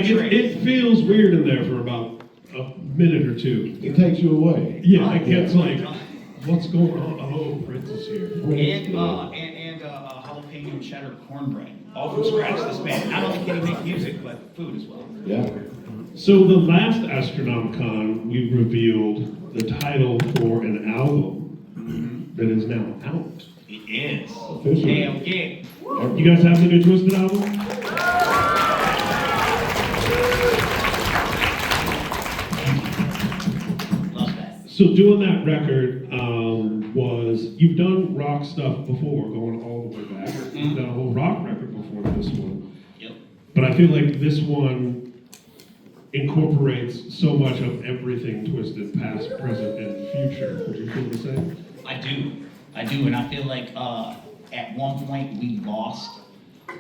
like it feels weird in there for about a minute or two. It takes you away. Yeah, it gets like, what's going on? Oh, Prince is here. And jalapeno cheddar cornbread, all from scratch. This man, not only can he make music, but food as well. Yeah. So the last Astronomicon, we revealed the title for an album that is now out. It is. Officially. Hell yeah. You guys have the new Twiztid album? Love that. So doing that record you've done rock stuff before, going all the way back. You've done a whole rock record before this one. Yep. But I feel like this one incorporates so much of everything Twiztid, past, present, and future. Would you feel the same? I do, and I feel like at one point we lost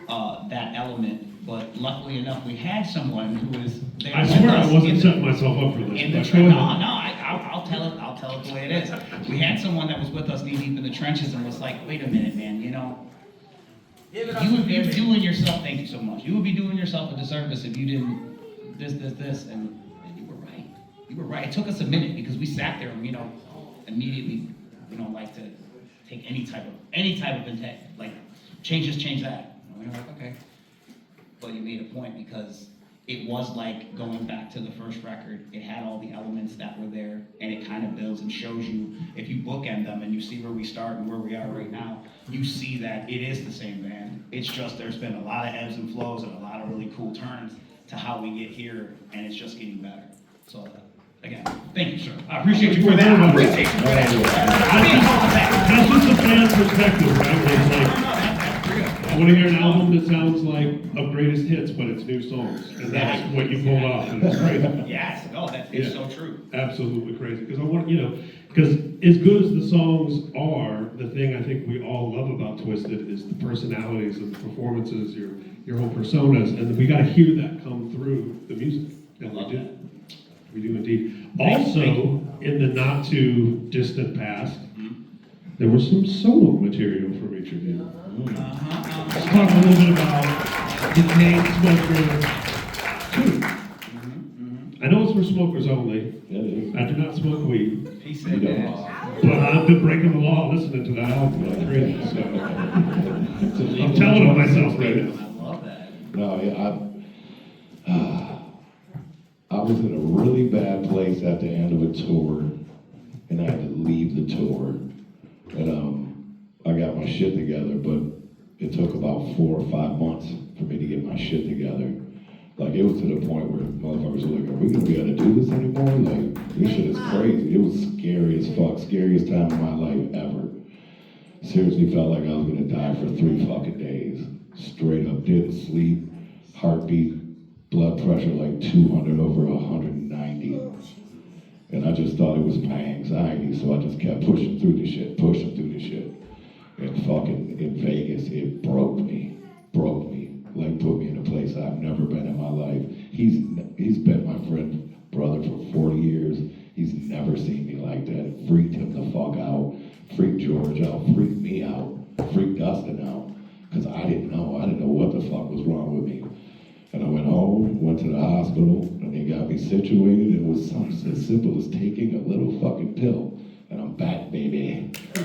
that element, but luckily enough we had someone who was there. I swear I wasn't setting myself up for this. I'll tell it the way it is. We had someone that was with us knee deep in the trenches and was like, wait a minute, man, you would be doing yourself, thank you so much, you would be doing yourself a disservice if you didn't this, and you were right. You were right. It took us a minute because we sat there and, immediately, we don't like to take any type of intent, like, change that. And we were like, okay. But you made a point because it was like going back to the first record. It had all the elements that were there, and it kind of builds and shows you, if you bookend them and you see where we start and where we are right now, you see that it is the same band. It's just there's been a lot of ebbs and flows and a lot of really cool turns to how we get here, and it's just getting better. So, again, thank you, sir. I appreciate you for that. I appreciate you for that. That's just a fan's perspective, right? Where it's like, I want to hear an album that sounds like of greatest hits, but it's new songs, and that's what you pulled off, and it's crazy. Yes, no, it's so true. Absolutely crazy, because I want, because as good as the songs are, the thing I think we all love about Twiztid is the personalities and the performances, your whole personas, and we got to hear that come through the music, and we do. We do indeed. Also, in the not too distant past, there was some solo material from each of you. Let's talk a little bit about the Decayed Smoker 2. I know it's for smokers only. I do not smoke weed. He said that. But I've been breaking the law listening to that album like crazy. So I'm telling on myself right now. I love that. No, I was in a really bad place at the end of a tour, and I had to leave the tour. And I got my shit together, but it took about 4 or 5 months for me to get my shit together. Like, it was to the point where motherfuckers were like, are we gonna be able to do this anymore? Like, this shit is crazy. It was scary as fuck, scariest time of my life ever. Seriously felt like I was gonna die for 3 fucking days. Straight up, didn't sleep, heartbeat, blood pressure like 200 over 190. And I just thought it was my anxiety, so I just kept pushing through the shit. And fucking in Vegas, it broke me, like put me in a place I've never been in my life. He's been my friend, brother for 40 years. He's never seen me like that. It freaked him the fuck out, freaked George out, freaked me out, freaked Dustin out, because I didn't know what the fuck was wrong with me. And I went home, went to the hospital, and they got me situated. It was something as simple as taking a little fucking pill. And I'm back, baby. So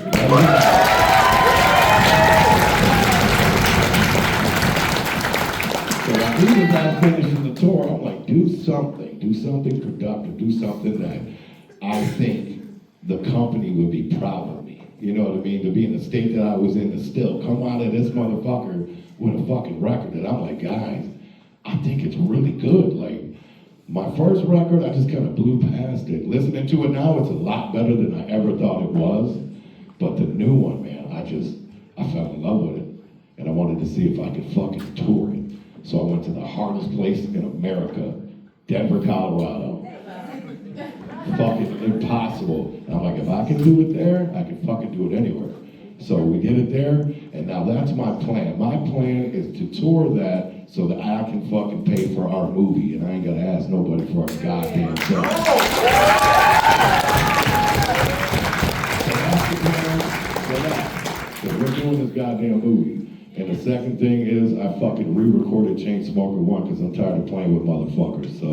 as soon as I finishing the tour, I'm like, do something productive, do something that I think the company would be proud of me. You know what I mean? To be in the state that I was in, to still come out of this motherfucker with a fucking record that I'm like, guys, I think it's really good. Like, my first record, I just kind of blew past it. Listening to it now, it's a lot better than I ever thought it was. But the new one, man, I fell in love with it. And I wanted to see if I could fucking tour it. So I went to the hardest place in America, Denver, Colorado. Fucking impossible. And I'm like, if I can do it there, I can fucking do it anywhere. So we did it there, and now that's my plan. My plan is to tour that so that I can fucking pay for our movie, and I ain't gotta ask nobody for our goddamn thing. So that's the plan for that. So we're doing this goddamn movie. And the second thing is, I I fucking re-recorded Chainsmoker 1 because I'm tired of playing with motherfuckers. So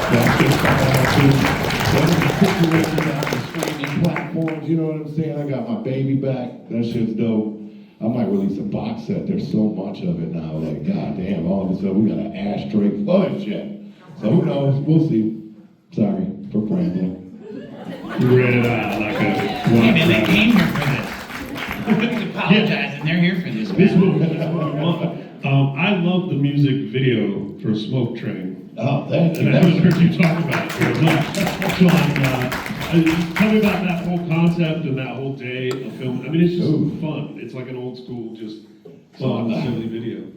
that's just coming out too. What is the situation on the streaming platforms? You know what I'm saying? I got my baby back. That shit's dope. I might release a box set. There's so much of it now. Like, goddamn, all of a sudden we got an ashtray full of shit. So who knows? We'll see. Sorry for rambling. You read it out like a. Hey man, they came here for this. Please apologize, and they're here for this, This man. will be I love the music video for Smoke Train. Oh, thank you. And I haven't heard you talk about it very much. So tell me about that whole concept and that whole day of film. I mean, it's just fun. It's like an old school, just fun, silly video.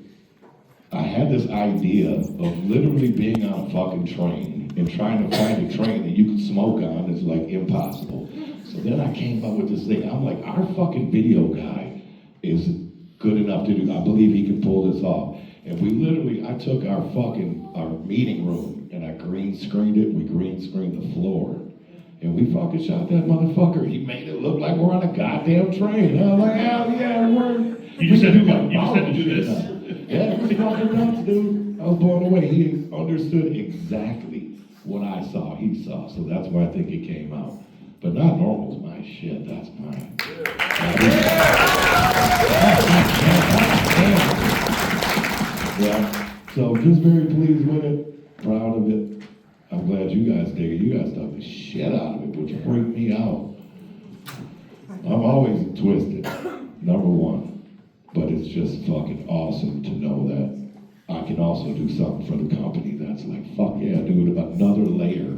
I had this idea of literally being on a fucking train and trying to find a train that you could smoke on is like impossible. So then I came up with this thing. I'm like, our fucking video guy is good enough to do, I believe he can pull this off. And we literally, I took our meeting room and I green screened it. We green screened the floor. And we fucking shot that motherfucker. He made it look like we're on a goddamn train. I was like, hell yeah, You just had to do this. Yeah, it was fucking nuts, dude. I was blown away. He understood exactly what I saw, he saw. So that's why I think it came out. But not normal's my shit, that's mine. Yeah, so just very pleased with it, proud of it. I'm glad you guys dig it. You guys dug the shit out of it, which freaked me out. I'm always Twiztid, number one. But it's just fucking awesome to know that I can also do something for the company that's like, fuck yeah, dude, another layer.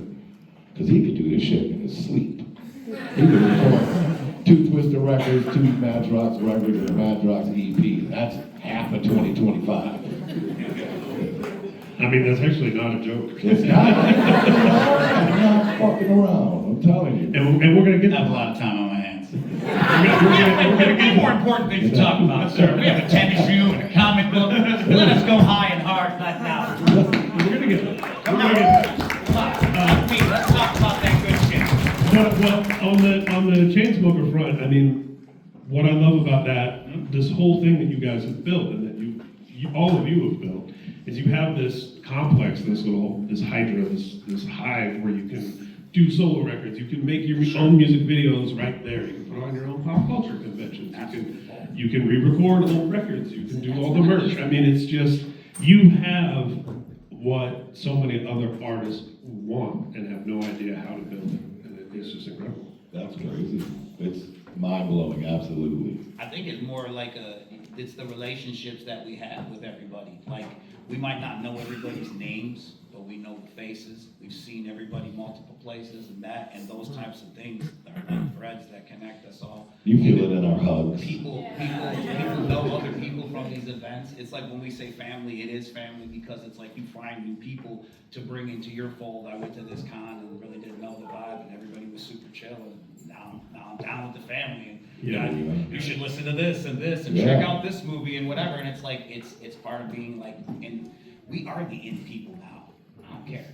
Because he could do this shit in his sleep. He could record 2 Twiztid records, 2 Mad Rocks records, and a Mad Rocks EP. That's half of 2025. I mean, that's actually not a joke. It's not. I'm not fucking around. I'm telling you. And we're going to get I have a lot of time on my hands. we're gonna Get more important things to talk about, sir. We have a tennis shoe and a comic book. Let us go high and hard, not now. We're going to get there. Come on. Let's talk about that good shit. Well, on the Chainsmoker front, I mean, what I love about that, this whole thing that you guys have built and that you all of you have built, is you have this complex, this hydra, this hive where you can do solo records, you can make your own music videos right there, you can put on your own pop culture conventions, you can re-record old records, you can do all the merch. I mean, it's just, you have what so many other artists want and have no idea how to build it, and it's just incredible. That's crazy. It's mind-blowing, absolutely. I think it's more like it's the relationships that we have with everybody. Like, we might not know everybody's names, but we know the faces. We've seen everybody multiple places and those types of things are like threads that connect us all. You feel it in our hugs. People know other people from these events. It's like when we say family, it is family because it's like you find new people to bring into your fold. I went to this con and really didn't know the vibe, and everybody was super chill. And now I'm down with the family. And you should listen to this and check out this movie and whatever. And it's like it's part of being like, and we are the in people now. I don't care.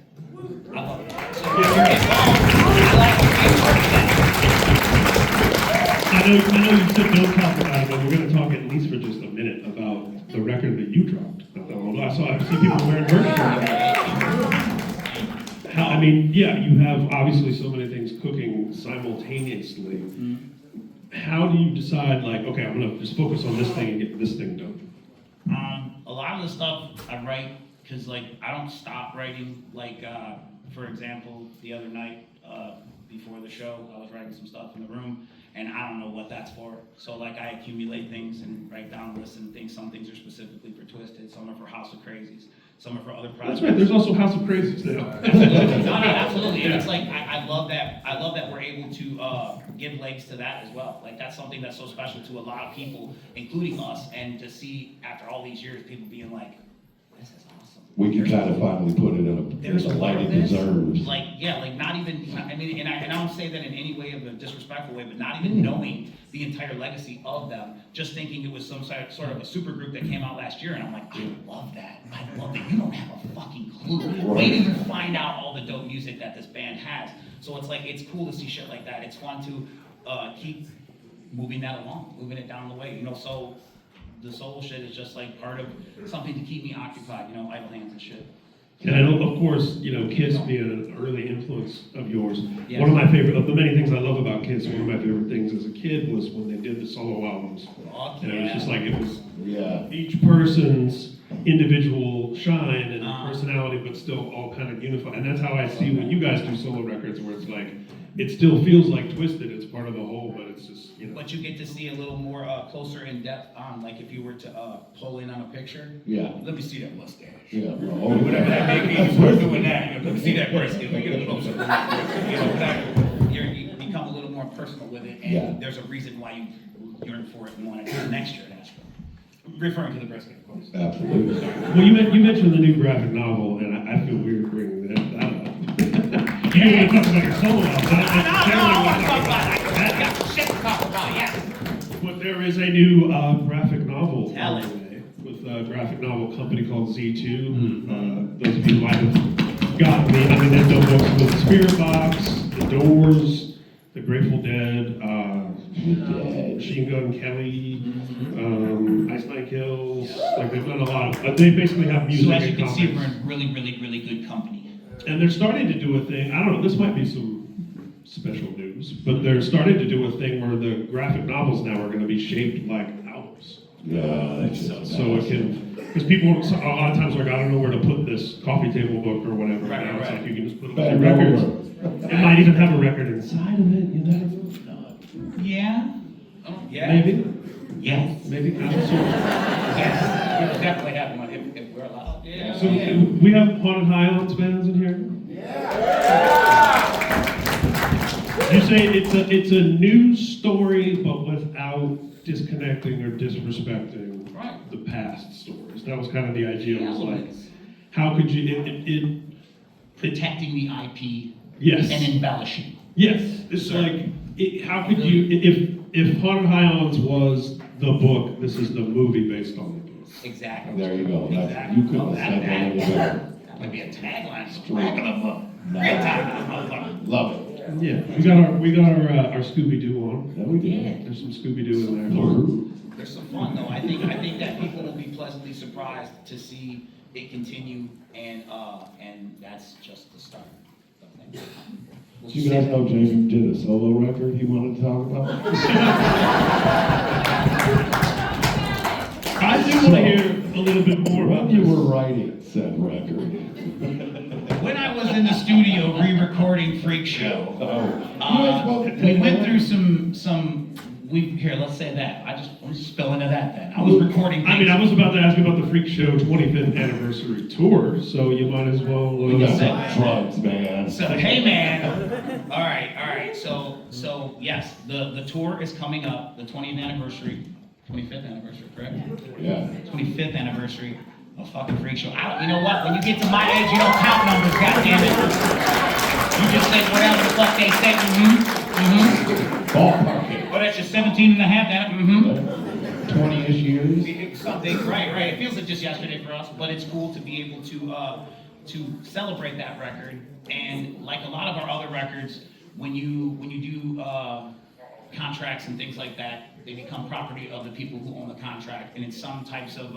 I love it. So if you're involved, I like to be a part of that. I know you said don't talk about it, but we're going to talk at least for just a minute about the record that you dropped. I see people wearing merch. I mean, yeah, you have obviously so many things cooking simultaneously. Mm-hmm. How do you decide, like, okay, I'm going to just focus on this thing and get this thing done? A lot of the stuff I write, because, like, I don't stop writing. Like, for example, the other night before the show, I was writing some stuff in the room, and I don't know what that's for. So, like, I accumulate things and write down lists and things. Some things are specifically for Twiztid, some are for House of Crazies, some are for other projects. That's right, there's also House of Crazies now. Absolutely. No, absolutely. And it's like, I love that we're able to give legs to that as well. Like, that's something that's so special to a lot of people, including us, and to see after all these years, people being like, this is awesome. We can kind of finally put it in a light it deserves. Like, yeah, like not even, I mean, and I don't say that in any way of a disrespectful way, but not even knowing the entire legacy of them, just thinking it was some sort of a super group that came out last year, and I'm like, I love that. I love that. You don't have a fucking clue. Wait till you find out all the dope music that this band has. So it's like, it's cool to see shit like that. It's fun to keep moving that along, moving it down the way, you know, so the solo shit is just like part of something to keep me occupied, you know, idle hands and shit. And I know, of course, you know, Kiss being an early influence of yours. Yes. One of my favorite, of the many things I love about Kiss, one of my favorite things as a kid was when they did the solo albums. Fuck And it was just like, it was Yeah. each person's individual shine and Uh-huh. personality, but still all kind of unified. And that's how I see when you guys do solo records, where it's like, it still feels like Twiztid, it's part of the whole, but it's just, you know. But you get to see a little more closer in depth on, like if you were to pull in on a picture. Yeah. Let me see that mustache. Yeah. Oh, Whatever that may be, you start doing that. You know, let me see that brisket. Let me get a closer. You know, that, you become a little more personal with it, and Yeah. there's a reason why you yearn for it and want it next year at Astro. Referring to the brisket, of course. absolutely. Well, you mentioned the new graphic novel, and I feel weird bringing that up. You didn't want to talk about your solo album. I want to talk about it. I got some shit to talk about, yes. But there is a new graphic novel Tell on it. the way with a graphic novel company called Z2. Those of you might have gotten me. I mean, they've done books with Spirit Box, The Doors, The Grateful Dead, Machine Gun Kelly, Ice Nine Kills. Like they've done a lot of. They basically have music So as you and can see, comics. we're in really, really, really good company. And they're starting to do a thing, I don't know, this might be some special news, but they're starting to do a thing where the graphic novels now are gonna be shaped like albums. Yeah, that's just So it can, because people, a lot of times are like, I don't know where to put this coffee table book or whatever. Right, Now it's right. like you can just put it Back with your records. over. It might even have a record inside of it, you never know. Yeah. Oh, yeah. Maybe, Yes. maybe, I'm not sure. Yes. We'll definitely have one if we're allowed. Yeah. So we have Haunted Highlands fans in here? You say it's a new story, but without disconnecting or disrespecting Right. the past stories. That was kind of the idea. It was like, Elements. how could you? Protecting the IP Yes. and embellishing. Yes. It's Sir. like, how could you? If Haunted Highlands was the book, this is the movie based on the book. Exactly. There you go. That's, Exactly. you couldn't have said that any better. That might be a tagline. Straight. Back of the book. Great time, motherfucker. Love it. Yeah, we got our Scooby Doo on. Yeah, we did. There's some Scooby Doo in there. There's some fun though. I think that people will be pleasantly surprised to see it continue, and that's just the start of things. Did you guys know Jason did a solo record he wanted to talk about? I do want to hear a little bit more about When you this. were writing said record. When I was in the studio re-recording Freak Show, we went through here, let's say that. I'm just spill into that then. I was recording I mean, I things. was about to ask you about the Freak Show 25th anniversary tour, so you might as well. We got some drugs, man. So, hey man. All right. So yes, the tour is coming up, the 25th anniversary, correct? Yeah. 25th anniversary of fucking Freak Show. You know what? When you get to my age, you don't count numbers, goddammit. You just say whatever the fuck they say. Ballpark it. Well, that's just 17 and a half, that, 20-ish years. Something, right. It feels like just yesterday for us, but it's cool to be able to celebrate that record. And like a lot of our other records, when you do contracts and things like that, they become property of the people who own the contract. And in some types of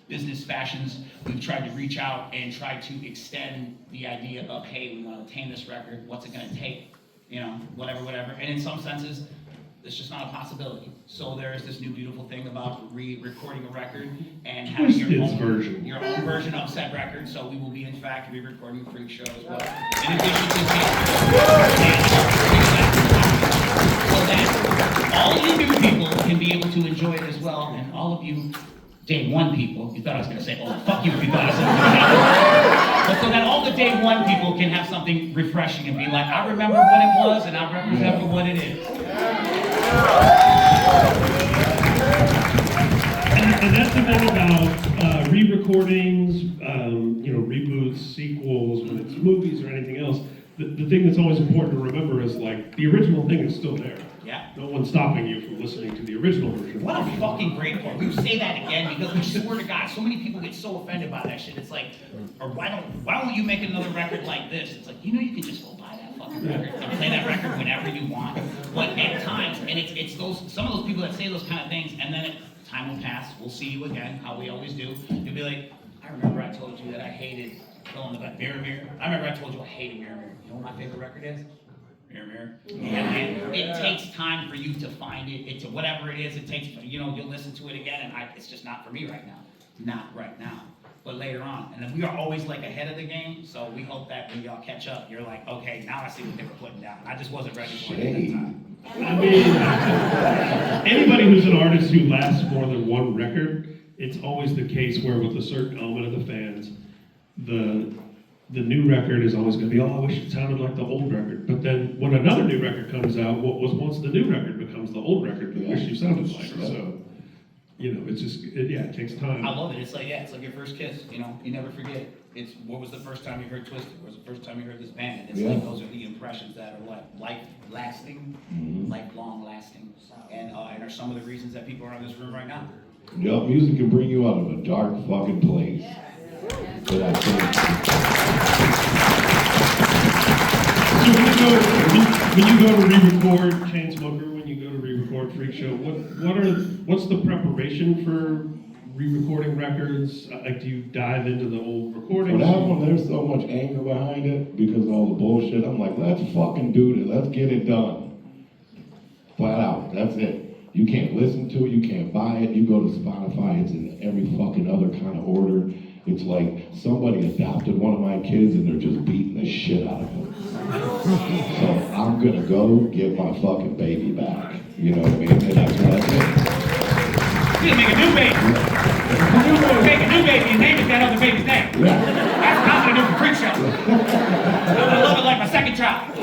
business fashions, we've tried to reach out and try to extend the idea of, hey, we want to obtain this record, what's it going to take, you know, whatever. And in some senses, it's just not a possibility. So there's this new beautiful thing about re-recording a record and having Twiztid's version. your own version of said record. So we will be, in fact, re-recording Freak Show as well. In addition to so that all you new people can be able to enjoy it as well, and all of you day one people, you thought I was going to say, oh, fuck you if you thought I was going to say that. But so that all the day one people can have something refreshing and be like, I remember what it was, and I remember what it is. And that's the thing about re-recordings, reboots, sequels, when it's movies or anything else. The thing that's always important to remember is like the original thing is still there. Yeah. No one's stopping you from listening to the original version. What a fucking great point. We say that again because we swear to God, so many people get so offended by that shit. It's like, or why don't you make another record like this? It's like, you can just go buy that fucking record and play that record whenever you want. But at times, and it's some of those people that say those kind of things, and then time will pass, we'll see you again, how we always do. You'll be like, I remember I told you that I hated fill in the blank, Mirror Mirror. I remember I told you I hated Mirror Mirror. You know what my favorite record is? Mirror Mirror. And it takes time for you to find it. It's whatever it is, it takes, you'll listen to it again, and it's just not for me right now. Not right now. But later on. And then we are always like ahead of the game, so we hope that when y'all catch up, you're like, okay, now I see what they were putting down. I just wasn't ready for it at that time. I mean, anybody who's an artist who lasts more than one record, it's always the case where with a certain element of the fans, the new record is always going to be, oh, I wish it sounded like the old record. But then when another new record comes out, what was once the new record becomes the old record that wish you sounded like. So, it's just, it takes time. I love it. It's like your first kiss, you never forget it. It's what was the first time you heard Twiztid? What was the first time you heard this band? And it's like those are the impressions that are like life-lasting, lifelong lasting, and are some of the reasons that people are in this room right now. Yep, music can bring you out of a dark fucking place. But I think. So when you go to re-record Chainsmoker, when you go to re-record Freak Show, what's the preparation for re-recording records? Like, do you dive into the old recordings? For that one, there's so much anger behind it because of all the bullshit. I'm like, let's fucking do it. Let's get it done. Flat out. That's it. You can't listen to it. You can't buy it. You go to Spotify. It's in every fucking other kind of order. It's like somebody adopted one of my kids and they're just beating the shit out of him. So I'm gonna go get my fucking baby back. You know what I mean? And that's what I did. You make a new baby. Make a new baby and name it that other baby's name. Yeah. That's what I'm gonna do for Freak Show. I'm gonna love it like my second child.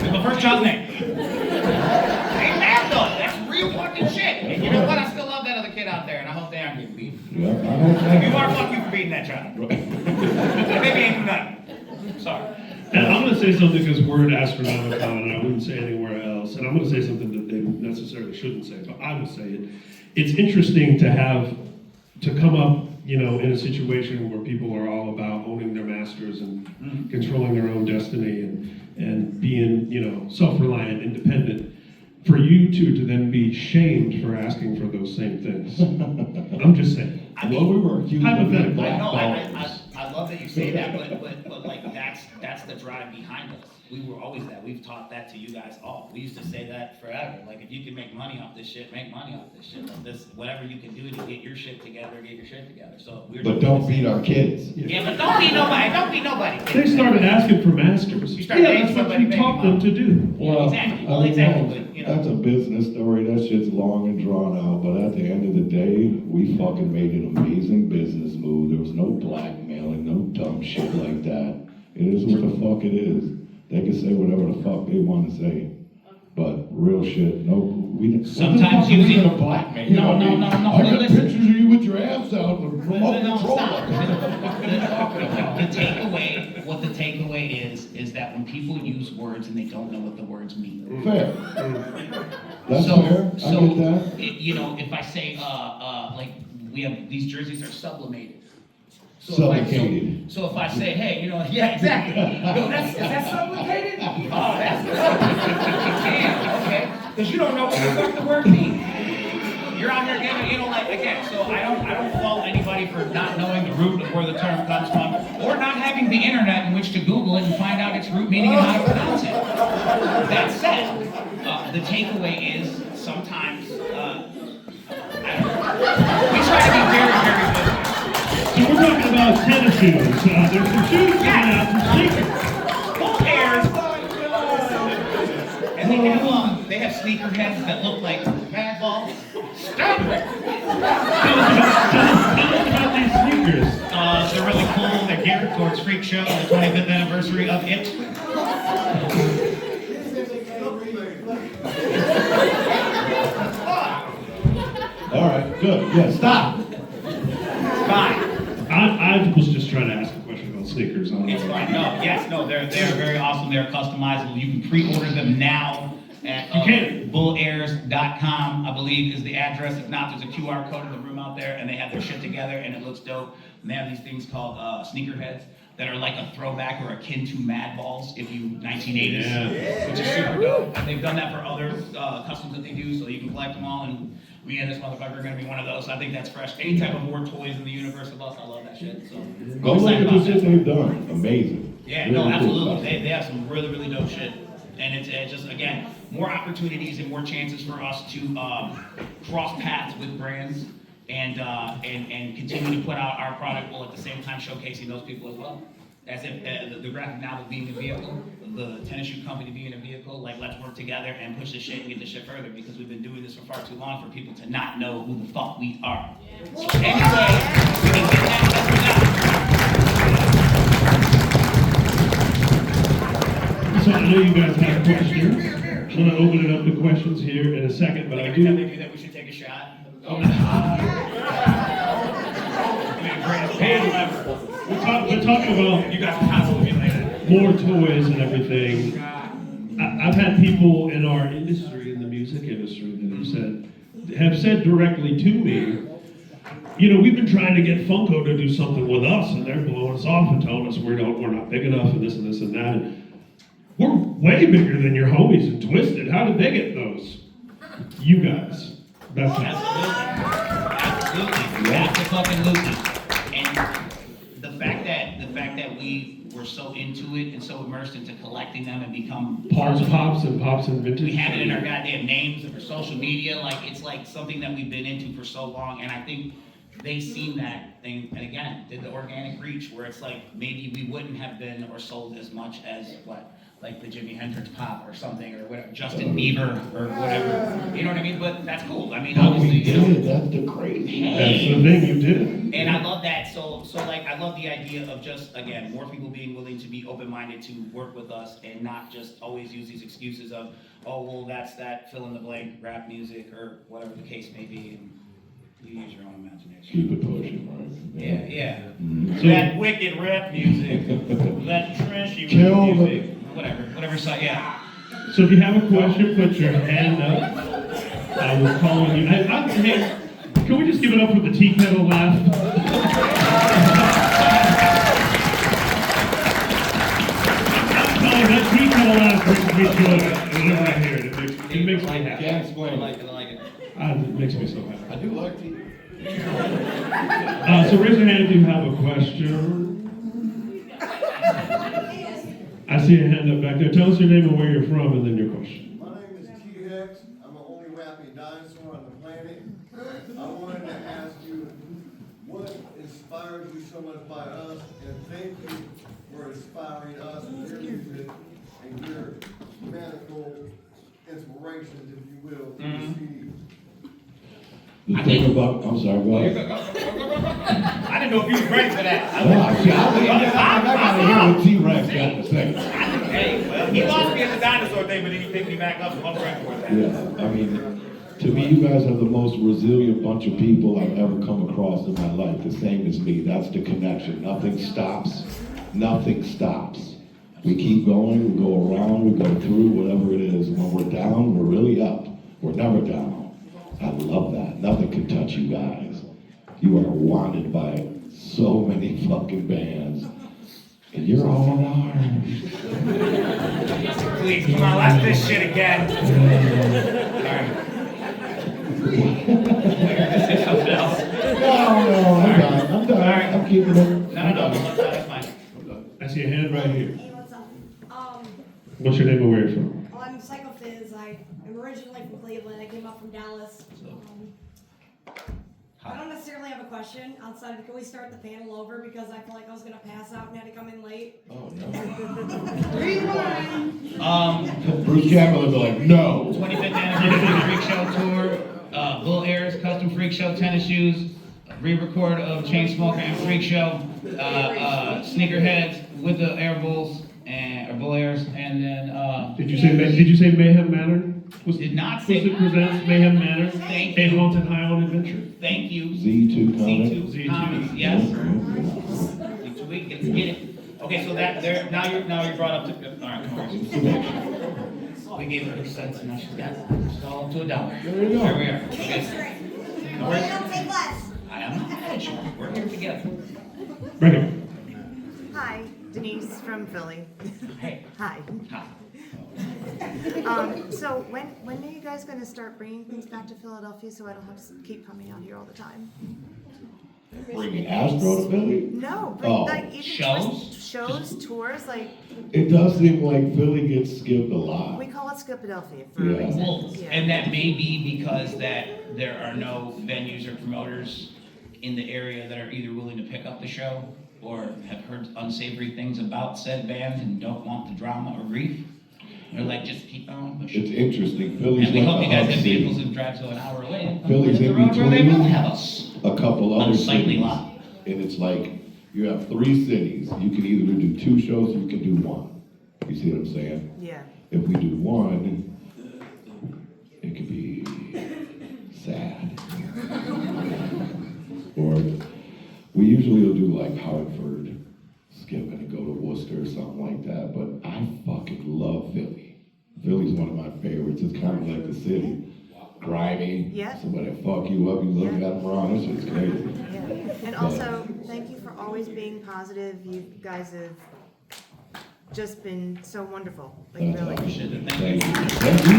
With my first child's name. Ain't that though? That's real fucking shit. And you know what? I still love that other kid out there, and I hope they aren't getting beat. Yeah, I hope If you are, fuck you for beating that child. That baby ain't do nothing. Sorry. And I'm going to say something because we're at Astronomicon and I wouldn't say anywhere else. And I'm going to say something that they necessarily shouldn't say, but I would say it. It's interesting to come up, in a situation where people are all about owning their masters and controlling their own destiny and being, self-reliant, independent. For you two to then be shamed for asking for those same things. I'm just saying. we were accused of hypothetically. I know, I love that you say that, but like that's the drive behind us. We were always that. We've taught that to you guys all. We used to say that forever. Like, if you can make money off this shit, make money off this shit. Like this, whatever you can do to get your shit together, get your shit together. So we're. But don't beat our kids. Yeah, but don't beat nobody. Don't beat nobody. They started asking for masters. You started That's what somebody you taught them to do. Well, exactly. Well, exactly. But, that's a business story. That shit's long and drawn out. But at the end of the day, we fucking made an amazing business move. There was no blackmailing, no dumb shit like that. It is what the fuck it is. They can say whatever the fuck they want to say. But real shit, no, we didn't. Sometimes you gonna blackmail. No. I got Listen. pictures of you with your abs out and remote No, control. stop. What the takeaway is that when people use words and they don't know what the words mean. Fair. That's fair. I get that. If I say, like, we have, these jerseys are sublimated. Sublimated. So if I say, hey, yeah, exactly. Is that sublimated? Oh, that's damn, okay. Because you don't know what the fuck the word means. You're out here giving, again, so I don't fault anybody for not knowing the root of where the term comes from, or not having the internet in which to Google it and find out its root meaning and how to pronounce it. That said, the takeaway is sometimes, we try to be very, very good. So we're talking about tennis shoes. There's some shoes coming out, some sneakers. Full pairs. And they have sneaker heads that look like bad balls. Stop it! Tell us about these sneakers. They're really cool. They're geared towards Freak Show, the 25th anniversary of it. All right, good. Yeah, stop. Fine. I was just trying to ask a question about sneakers. It's fine. They're very awesome. They're customizable. You can pre-order them now at bullairs.com, I believe is the address. If not, there's a QR code in the room out there, and they have their shit together, and it looks dope. And they have these things called sneaker heads. that are like a throwback or akin to Mad Balls, if you 1980s, Yeah. which is super dope. And they've done that for other customs that they do, so you can collect them all. And me and this motherfucker are gonna be one of those. So I think that's fresh. Any type of more toys in the universe of us, I love that shit. So Go I'm look excited at the about shit that. they've done. Amazing. Yeah, Really no, cool absolutely. stuff. They have some really, really dope shit. And it's just, again, more opportunities and more chances for us to cross paths with brands and continue to put out our product while at the same time showcasing those people as well. As if the graphic novel being a vehicle, the tennis shoe company being a vehicle, like let's work together and push this shit and get this shit further because we've been doing this for far too long for people to not know who the fuck we are. So anyway, we can get that message out. So I know you guys have questions. I'm gonna open it up to questions here in a second, but I Every time they do. do that, we should take a shot. Oh. Greatest panel ever. We're talking about You guys constantly be like that. more toys and everything. I've had people in our industry, in the music industry, that have said directly to me, you know, we've been trying to get Funko to do something with us, and they're blowing us off and telling us we're not big enough, and this and this and that. And we're way bigger than your homies in Twiztid. How did they get those? You guys. That's Absolutely. Absolutely. And the fact that we were so into it and so immersed into collecting them and become Pops and vintage. we have it in our goddamn names and for social media. Like it's like something that we've been into for so long. And I think they seen that thing and again did the organic reach where it's like maybe we wouldn't have been or sold as much as what? Like the Jimi Hendrix pop or something, or whatever, Justin Bieber or whatever. You know what I mean? But that's cool. I mean, But obviously, we you know. did, that's the crazy. That's the thing you did. And I love that. So like, I love the idea of just, again, more people being willing to be open-minded to work with us and not just always use these excuses of, oh, well, that's that fill in the blank rap music or whatever the case may be. And you use your own imagination. Keep it pushing, right? Yeah. Mhm. So- That wicked rap music, that trashy Kill rap the- music. Whatever side, yeah. So if you have a question, put your hand up. I will call on you. Hey, can we just give it up for the tea kettle laugh? I'm telling you, that tea kettle laugh brings me joy whenever I hear it. It makes me happy. Can't explain. I like it. It makes me so happy. I do like tea. So raise your hand if you have a question. I see a hand up back there. Tell us your name and where you're from and then your question. My name is T-Hex. I'm the only rapping dinosaur on the planet. I wanted to ask you, what inspired you so much by us? And thank you for inspiring us with your music and your manifold inspirations, if you will, through the CD. The thing about, I'm sorry, go ahead. I didn't know if you was ready for that. I gotta hear what T-Rex got to say. Hey, well, he lost me at the dinosaur thing, but then he picked me back up, so I'm ready for it. Yeah, I mean, to me, you guys are the most resilient bunch of people I've ever come across in my life, the same as me. That's the connection. Nothing stops. Nothing stops. We keep going, we go around, we go through whatever it is. When we're down, we're really up. We're never down. I love that. Nothing can touch you guys. You are wanted by so many fucking bands. And you're all ours. Please, come on, let's this shit again. No, I'm done. I'm keeping it. No, that's fine. I see a hand right here. Hey, what's up? What's your name and where you're from? I'm Psycho Fizz. I'm originally from Cleveland. I came up from Dallas. I don't necessarily have a question outside of, can we start the panel over because I feel like I was gonna pass out and had to come in late. Oh, no. Bruce Campbell would be like, no. 25th anniversary Freak Show tour, Bull Airs custom Freak Show tennis shoes, re-record of Chainsmoker and Freak Show, Sneakerheads with the Air Bulls and or Bull Airs, and then Did you say Mayhem Manor? Did not say- Twiztid presents Mayhem Manor. Thank A you. Haunted Highland Adventure. Thank you. Z2 comic. Z2 Comics, yes. Let's get it. Okay, so that there now you're brought up to all right, come on. We gave her cents and now she's all up to $1. There you go. There we are. Take Okay. it straight. No I worries. don't take less. I am not mad at you. We're here together. Right here. Hi, Denise from Philly. Hey. Hi. Hi. So when are you guys gonna start bringing things back to Philadelphia so I don't have to keep coming out here all the time? Bringing Astro to Philly? No, Oh. like even shows, tours, like It does seem like Philly gets skipped a lot. we call it Skipadelphia for Yeah. a reason. Well, Yeah. and that may be because that there are no venues or promoters in the area that are either willing to pick up the show or have heard unsavory things about said band and don't want the drama or grief. They're like, just keep on pushing. It's interesting. Philly's And we like hope the you guys hub have city. vehicles that drive to an hour away. Philly's The in road where they between will have us. a couple other Unsightly cities. lot. And it's like, you have 3 cities. You can either do 2 shows or you can do 1. You see what I'm saying? Yeah. If we do 1, it could be sad. Or we usually will do like Hartford, skip and go to Worcester or something like that. But I fucking love Philly. Philly's one of my favorites. It's kind of like the city. Grimy. Yeah. Somebody fuck you up, you look at them wrong. That shit's crazy. Yeah. And also, thank you for always being positive. You guys have just been so wonderful. Like That's really. awesome. Thank you. Thank you.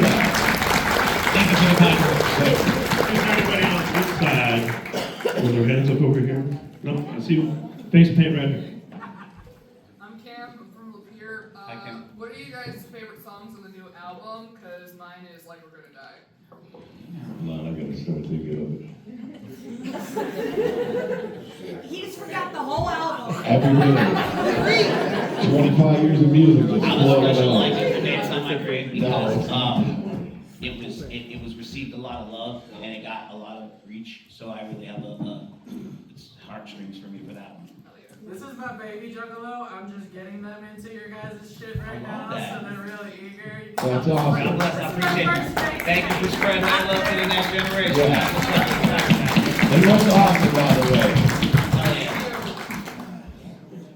Thank you for the kind words. Is anybody on this side with their hands up over here? No, I see face paint right here. I'm Cam, I'm from Lapeer. Hi, Cam. What are you guys' favorite songs on the new album? Because mine is Like We're Gonna Die. Hold on, I gotta start thinking of it. He just forgot the whole album. Every 25 years of music just I was flowed special out. like it for Dance on My Grave because No. it was received a lot of love and it got a lot of reach. So I really have it's heartstrings for me for that one. This is my baby Juggalo. I'm just getting them into your guys' shit right now, that. so they're really eager. That's God awesome. bless, I appreciate you. Thank you for spreading that love to the next generation. Yeah. That's what's up. And that's awesome, by the way. Oh, yeah.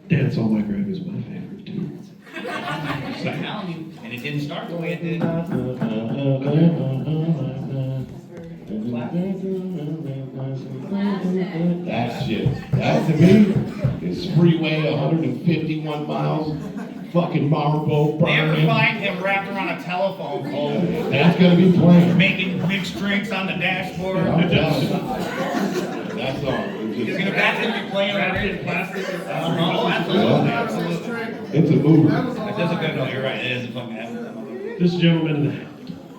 Dance on My Grave is my favorite too. I'm telling you, and it didn't start the way it did. That shit. That to me is freeway 151 miles, fucking Marlboro They ever burning. find him wrapped around a telephone pole, That's gonna be playing. making mixed drinks on the dashboard? I'm telling you. That's all. That's gonna be playing on radio. Oh, absolutely, absolutely. It's a mover. That does a good note, you're right, it is a fucking album. This gentleman in the hat.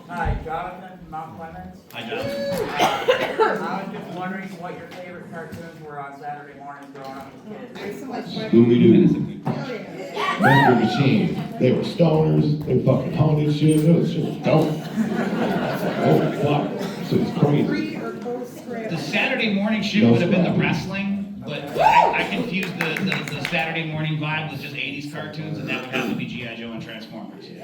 Hi, Jonathan from Mount Clemens. Hi, John. I was just wondering what your favorite cartoons were on Saturday mornings growing up as kids. Scooby-Doo. Mr. Machine. They were stoners. They fucking haunted shit. It was just dope. Oh, fuck. So it's crazy. The Saturday morning shit would have been the wrestling, but I confused the Saturday morning vibe with just 80s cartoons, and that would have to be G.I. Joe and Transformers. And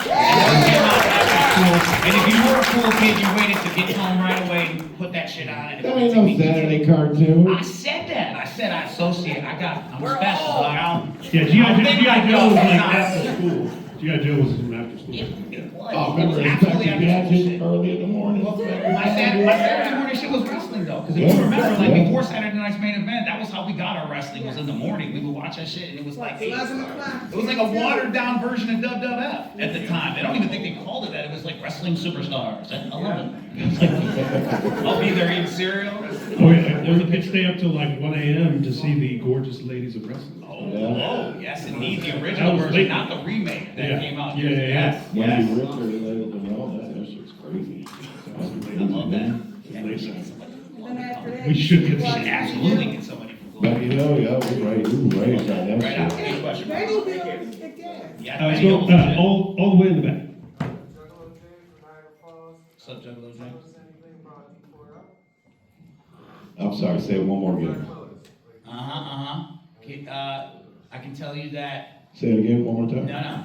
if you were a cool kid, you waited to get home right away and put that shit on. And That ain't no Saturday cartoon. I said that. I said I associate. I'm special. Yeah, G.I. Joe was like Not- after school. G.I. Joe was from after school. It was. Oh, It was remember absolutely Inspector after school Gadget shit. early in the morning? My Saturday morning shit was wrestling though, because if you Yeah, remember, like yeah. before Saturday night's main event, that was how we got our wrestling. Was in the morning. We would watch that shit, and it was like it was like a watered down version of WWF at the time. I don't even think they called it that. It was like wrestling superstars. I love it. It's like, I'll be there eating cereal. Oh yeah, and you could stay up till like 1 a.m. to see the gorgeous ladies of wrestling. Oh, yes, indeed, the That original was version, late. not the remake that Yeah. came out. Yeah, yeah, Yes, When yes. you rip her leg around, that shit's crazy. I love that. Yeah, we should get somebody. We should get We should some. absolutely get somebody from Florida. But you know, yeah, we're right. We were raised on that Right out. shit. Good question. Yeah, Let's Benny go Hill's legit. all the way in the back. Juggalo James from Niagara Falls. What's up, Juggalo James? Notice anything about Florida? I'm sorry, say it one more again. I can tell you that. Say it again one more time. No.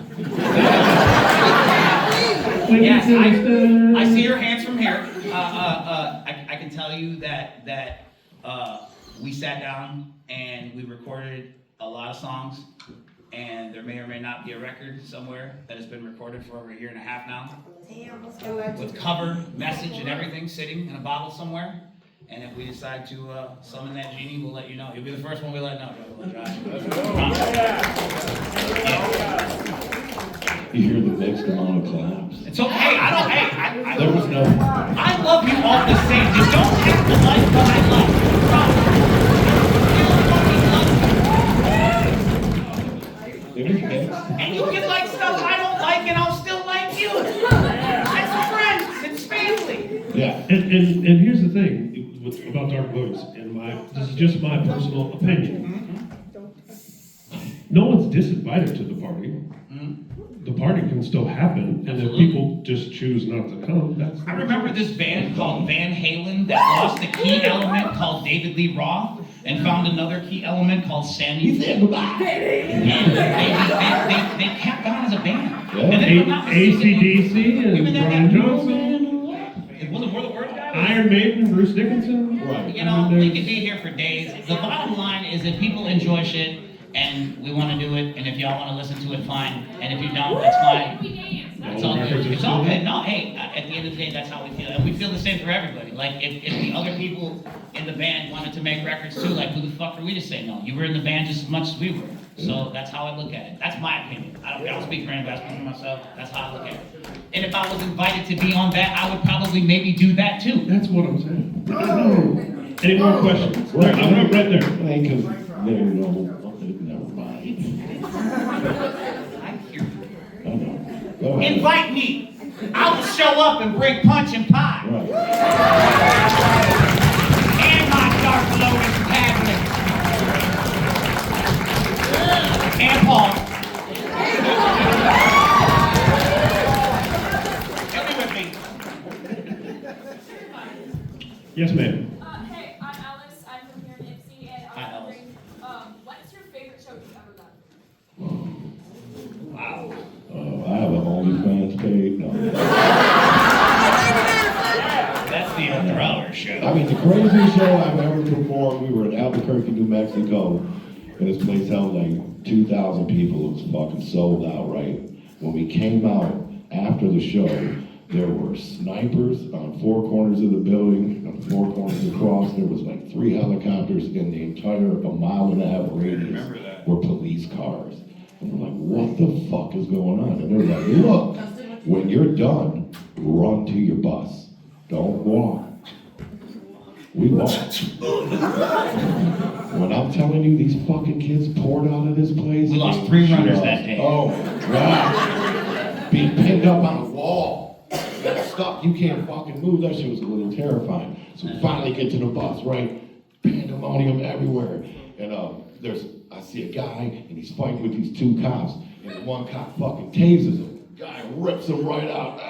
Yes, I see your hands from here. I can tell you that we sat down and we recorded a lot of songs, and there may or may not be a record somewhere that has been recorded for over a year and a half now, with cover, message, and everything sitting in a bottle somewhere. And if we decide to summon that genie, we'll let you know. You'll be the first one we let know. Josh. Yeah. You hear the mixed amount of claps. It's okay. I don't. Hey, There was no. I love you all the same. Just don't have to like what I love. It was mixed. And you can like stuff I don't like, and I'll still like you. That's friends. It's family. Yeah. And here's the thing about Dark Moons, and this is just my personal opinion. No one's disinvited to the party. The party can still happen, and if people just choose not to come, that's. I remember this band called Van Halen that lost a key element called David Lee Roth and found another key element called Sammy. said goodbye. And they kept on as a band. Yeah. And then if I'm not mistaken, AC/DC and even that Brian guy- Johnson. It wasn't More the Word guy? Iron Maiden, Bruce Dickinson. Right. You know, we could be here for days. The bottom line is that people enjoy shit, and we want to do it, and if y'all want to listen to it, fine. And if you don't, that's fine. It's all good. It's all good. No, hey, at the end of the day, that's how we feel. And we feel the same for everybody. Like, if the other people in the band wanted to make records too, like, who the fuck are we to say no? You were in the band just as much as we were. So that's how I look at it. That's my opinion. I don't speak for anybody, I speak for myself. That's how I look at it. And if I was invited to be on that, I would probably maybe do that too. That's what I'm saying. Any more questions? Right. I'm right there. Hey, because never mind. I hear you. I know. Go ahead. Invite me. I will show up and bring punch and pie. Right. And my Dark Lotus cabinet. And Paul. Tell me with me. Yes, ma'am. Hey, I'm Alice. I'm from here in Ipsy, and I Hi, was Alice. wondering, what's your favorite show you've ever done? Wow. I have an OnlyFans page. No. That's the After-Hours I show. mean, the craziest show I've ever performed, we were in Albuquerque, New Mexico, and this place held like 2,000 people. It was fucking sold out, right? When we came out after the show, there were snipers on 4 corners of the building, on 4 corners across. There was like 3 helicopters in the entire 1.5 mile radius were police cars. And we're like, what the fuck is going on? And they're like, look, when you're done, run to your bus. Don't walk. We walked. When I'm telling you, these fucking kids poured out of this place. We lost 3 runners that day. Oh my God. Being pinned up on a wall. Stuck, you can't fucking move. That shit was a little terrifying. So we finally get to the bus, right? Pandemonium everywhere. And I see a guy, and he's fighting with these 2 cops. And the one cop fucking tases him. Guy rips him right out.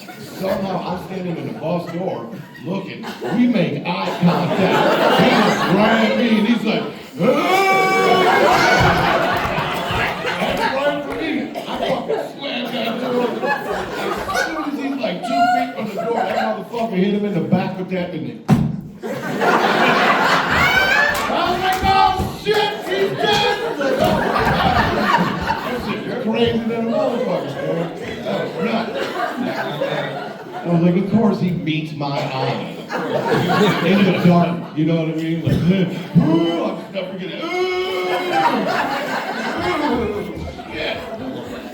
Somehow I'm standing in the bus door looking. We make eye contact. He just grabbed me, and he's like, That's right for me. I fucking slammed that door. As soon as he's like 2 feet from the door, that motherfucker hit him in the back with that, didn't it? I was like, oh shit, he's dead! That shit crazy than a motherfucker, man. That was nuts. I was like, of course he beats my eye. In the dark, you know what I mean? Like, I'll just never forget it. Shit.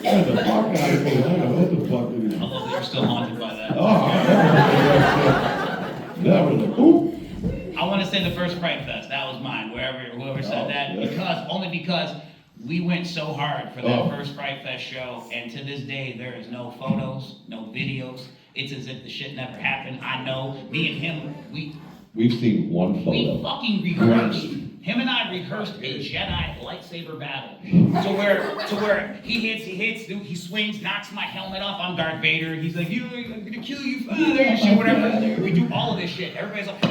Get the fuck out of me. I don't know what the fuck did he I love that you're still haunted by that. Oh, that was like, ooh. I want to say the first Fright Fest. That was mine. Whoever said that, yeah. only because we went so hard for that Oh. first Fright Fest show, and to this day there is no photos, no videos. It's as if the shit never happened. I know. Me and him, We've seen one we photo. fucking rehearsed. Him and I rehearsed a Jedi lightsaber battle. To where he hits, dude, he swings, knocks my helmet off. I'm Darth Vader. He's like, I'm gonna kill you, father, and shit, whatever. We do all of this shit. Everybody's like,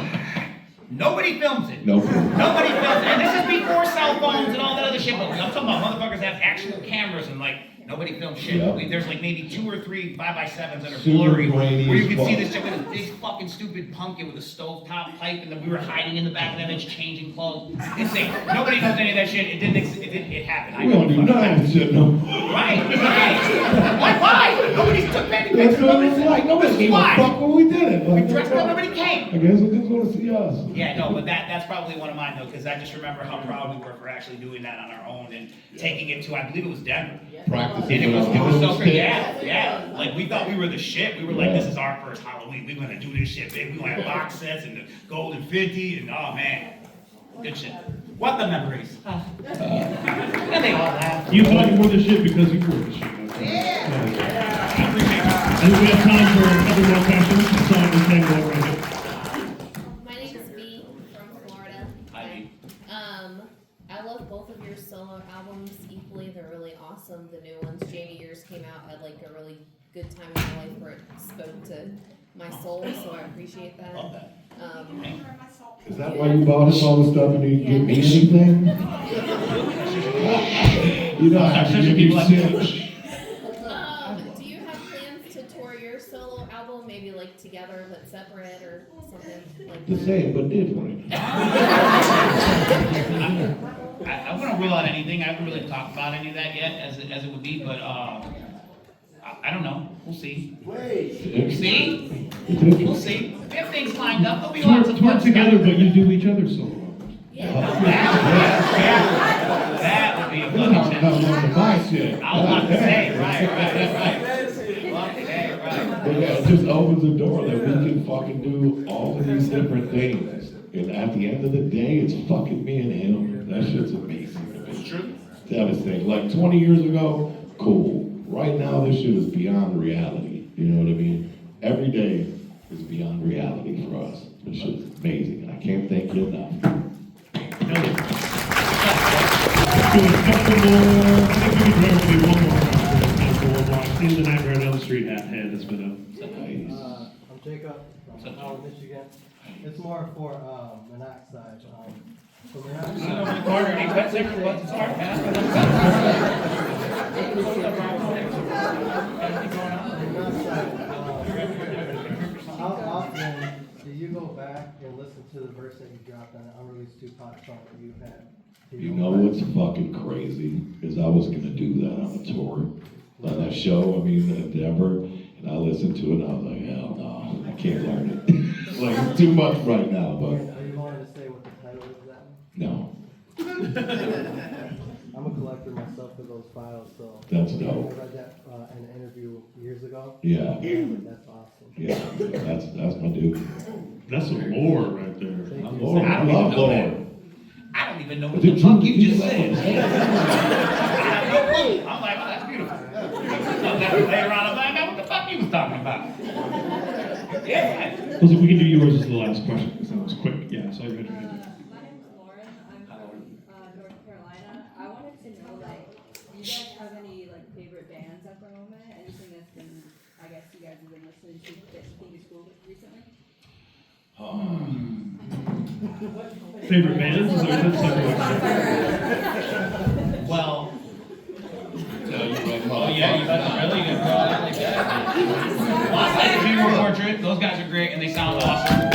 nobody films it. Nope. Nobody films it. And this is before cell phones and all that other shit. But I'm talking about motherfuckers have actual cameras and like, nobody films shit. Yep. There's like maybe 2 or 3 5x7s that are Super blurry, grainy where you as can see fuck. this shit with a big fucking stupid pumpkin with a stovetop pipe, and then we were hiding in the back of that bitch changing clothes. Insane. Nobody knows any of that shit. It happened. I We don't do know. none of that shit, no. Right. Why? Nobody took any That's pictures. what it's like. Nobody gave a fuck when we did it. We Like, dressed up. Nobody came. I guess they just want to see us. Yeah, no, but that's probably one of mine though, because I just remember how proud we were for actually doing that on our own and taking it to, I believe it was Denver. practicing. And it was with so our great. Yeah. Like we thought we were the shit. We were like, Yeah. this is our first Halloween. We're gonna do this shit big. We're gonna have box sets and the golden 50 and oh man. Good shit. What the memories. And they all laugh. You thought you were the shit because you were the shit. I appreciate it. I think we have time for a couple more questions. That's all I'm saying right here. My name is B from Florida. Hi. I love both of your solo albums equally. They're really awesome. The new ones, Jamie, yours came out at like a really good time in my life where it spoke to my soul, so I appreciate that. Love that. Is that why you bought us all the stuff and you didn't give me anything? You know, I have to give you shit. Do you have plans to tour your solo album, maybe like together but separate or something like The that? same, but different. I wouldn't rule out anything. I haven't really talked about any of that yet as it would be, but I don't know. We'll see. Wait. See? We'll see. We have things lined up. There'll be lots of Tour fun together, stuff. but you do each other's solo albums. That would be a No, fun no, no, the my shit. I was about to say, right. But yeah, it just opens the door that we can fucking do all of these different things. And at the end of the day, it's fucking me and him. That shit's amazing to me. It's true. Devastating. Like 20 years ago, cool. Right now, this shit is beyond reality. You know what I mean? Every day is beyond reality for us. This shit is amazing, and I can't thank you enough. Do a couple more. I think we can grab maybe one more question. I've seen the Nightmare on Elm Street hand has been up. Nice. I'm Jacob from Holland, Michigan. It's more for monoxide. So how often do you go back and listen to the verse that you dropped on the unreleased Tupac song that you had? You know what's fucking crazy is I was gonna do that on a tour, on that show. I mean, in Denver, and I listened to it and I was like, hell no, I can't learn it. Like it's too much right now, but Are you willing to say what the title is of that one? no, I'm a collector myself of those files, so. That's dope. I read that in an interview years ago. yeah, That's awesome. yeah, that's my dude. That's some lore right there. Lord, I love Lord. I don't even know what the fuck you just said. I have no clue. I'm like, oh, that's beautiful. Later on, I'm like, what the fuck you was talking about? Yeah. Well, if we can do yours as the last question, because that was quick. Yeah, so I read it. My name is Lauren. I'm from North Carolina. I wanted to know, like, do you guys have any like favorite bands at the moment? Anything that's been, I guess, you guys have been listening to that you think is cool recently? Favorite bands? Is that Well. Oh yeah, you got the really good girl like that. Well, I like the Funeral Portrait. Those guys are great and they sound awesome.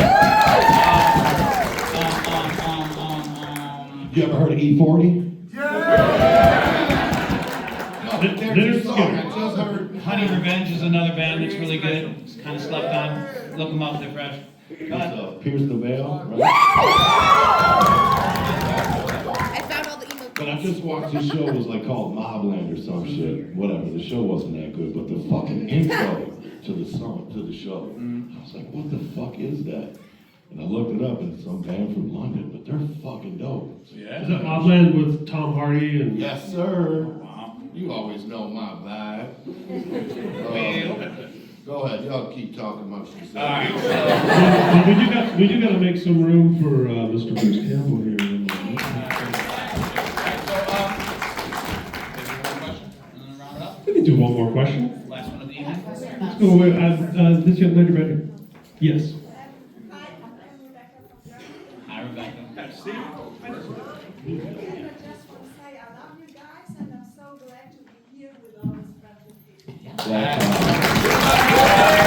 You ever heard of E40? Honey Revenge is another band that's really good. It's kind of slept on. Look them up, they're fresh. Go ahead. Pierce the Veil, right? I found all the emo. But I just watched this show, it was like called Mobland or some shit, whatever. The show wasn't that good, but the fucking intro to the song, to the show, I was like, what the fuck is that? And I looked it up, and it's some band from London, but they're fucking dope. Yeah. Is that Mobland with Tom Hardy and? Yes, sir. Wow. You always know my vibe. Go ahead, y'all keep talking amongst yourselves. All right. Well, we do got to make some room for Mr. Bruce Campbell here. We can do one more question. Last one of the evening. Let's go with this young lady right here. Yes. Hi, Rebecca. I just want to say I love you guys and I'm so glad to be here with all these friends. That's